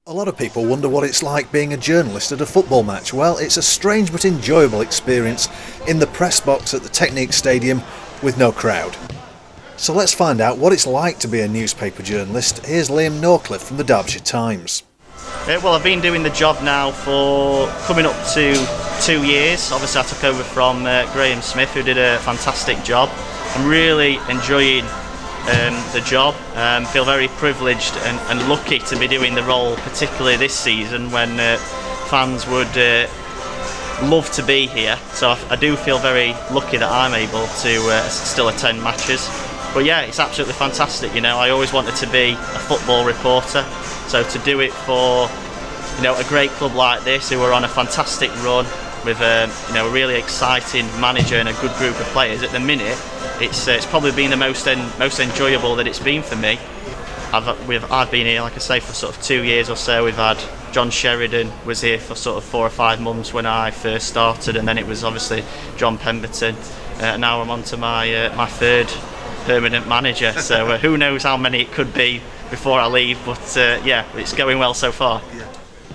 A lot of people wonder what it's like being a journalist at a football match. Well, it's a strange but enjoyable experience in the press box at the Technique Stadium with no crowd. So let's find out what it's like to be a newspaper journalist. Here's Liam Norcliffe from the Derbyshire Times. Well, I've been doing the job now for coming up to 2 years. Obviously I took over from Graham Smith, who did a fantastic job. I'm really enjoying the job. Feel very privileged and lucky to be doing the role, particularly this season when fans would love to be here. So I do feel very lucky that I'm able to still attend matches. But yeah, it's absolutely fantastic. You know, I always wanted to be a football reporter, so to do it for a great club like this, who are on a fantastic run with a really exciting manager and a good group of players. At the minute, it's probably been the most enjoyable that it's been for me. I've been here, like I say, for sort of 2 years or so. We've had John Sheridan was here for sort of 4 or 5 months when I first started, and then it was obviously John Pemberton. Now I'm on to my third permanent manager. So who knows how many it could be before I leave, but yeah, it's going well so far.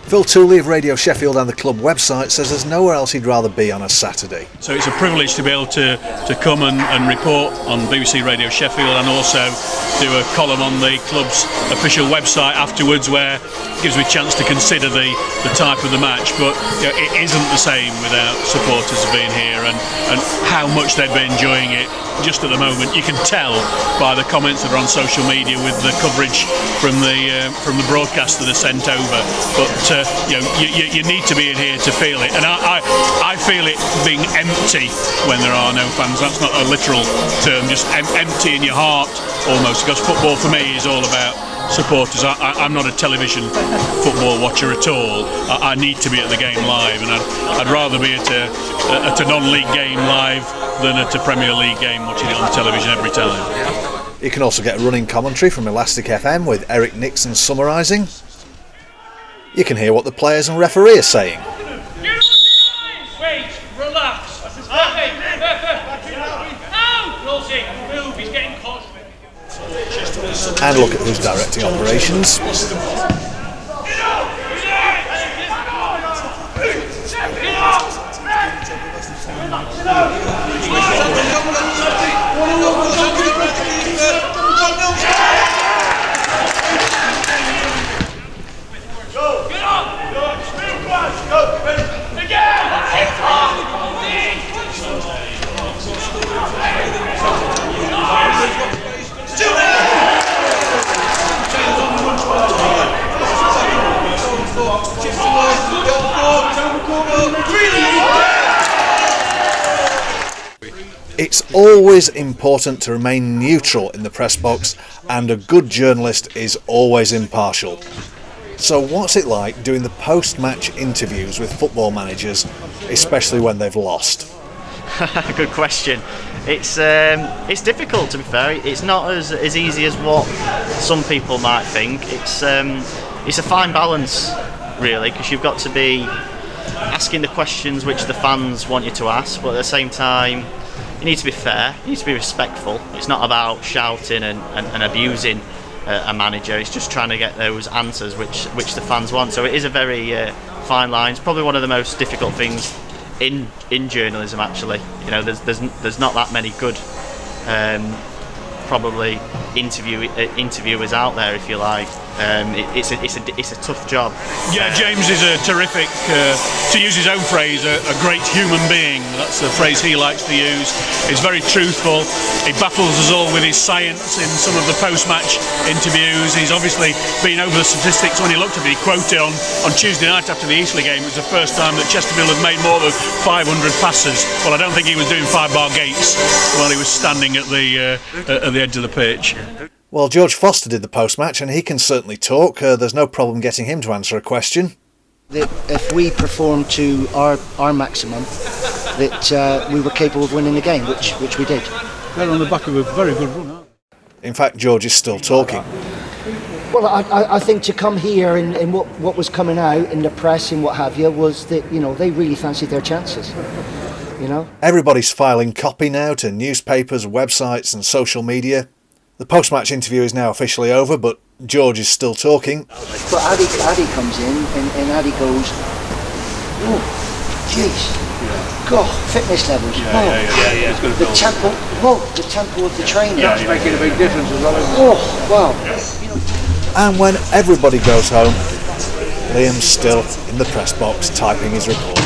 Phil Tooley of Radio Sheffield and the club website says there's nowhere else he'd rather be on a Saturday. So it's a privilege to be able to come and report on BBC Radio Sheffield, and also do a column on the club's official website afterwards, where it gives me a chance to consider the type of the match. But it isn't the same without supporters being here and how much they've been enjoying it. Just at the moment, you can tell by the comments that are on social media with the coverage from the broadcast that are sent over. But you need to be in here to feel it, and I feel it being empty when there are no fans. That's not a literal term, just empty in your heart almost, because football for me is all about supporters. I'm not a television football watcher at all. I need to be at the game live, and I'd rather be at a non-league game live than at a Premier League game watching it on television every time. You can also get running commentary from Elastic FM with Eric Nixon summarising. You can hear what the players and referee are saying. Wait, relax. Move, he's getting caught. And look at who's directing operations. It's always important to remain neutral in the press box, and a good journalist is always impartial. So what's it like doing the post-match interviews with football managers, especially when they've lost? Good question. It's difficult, to be fair. It's not as easy as what some people might think. It's a fine balance, really, because you've got to be asking the questions which the fans want you to ask, but at the same time you need to be fair, you need to be respectful. It's not about shouting and abusing a manager. It's just trying to get those answers which the fans want. So it is a very fine line. It's probably one of the most difficult things in journalism, actually. There's not that many good probably interviewers out there, if you like. It's a tough job. Yeah, James is a terrific, to use his own phrase, a great human being. That's the phrase he likes to use. He's very truthful. He baffles us all with his science in some of the post-match interviews. He's obviously been over the statistics. When he looked at it, he quoted on Tuesday night after the Eastleigh game, it was the first time that Chesterfield had made more than 500 passes. Well, I don't think he was doing 5-bar gates while he was standing at the edge of the pitch. Well, George Foster did the post-match, and he can certainly talk. There's no problem getting him to answer a question. That if we performed to our maximum, that we were capable of winning the game, which we did. They're on the back of a very good run, aren't they? In fact, George is still talking. Well, I think to come here and what was coming out in the press and what have you was that, they really fancied their chances. Everybody's filing copy now to newspapers, websites and social media. The post-match interview is now officially over, but George is still talking. But Addy comes in and Addy goes, oh, jeez. God, fitness levels. The tempo of the training. That's making a big difference as well. Oh, wow. And when everybody goes home, Liam's still in the press box typing his report.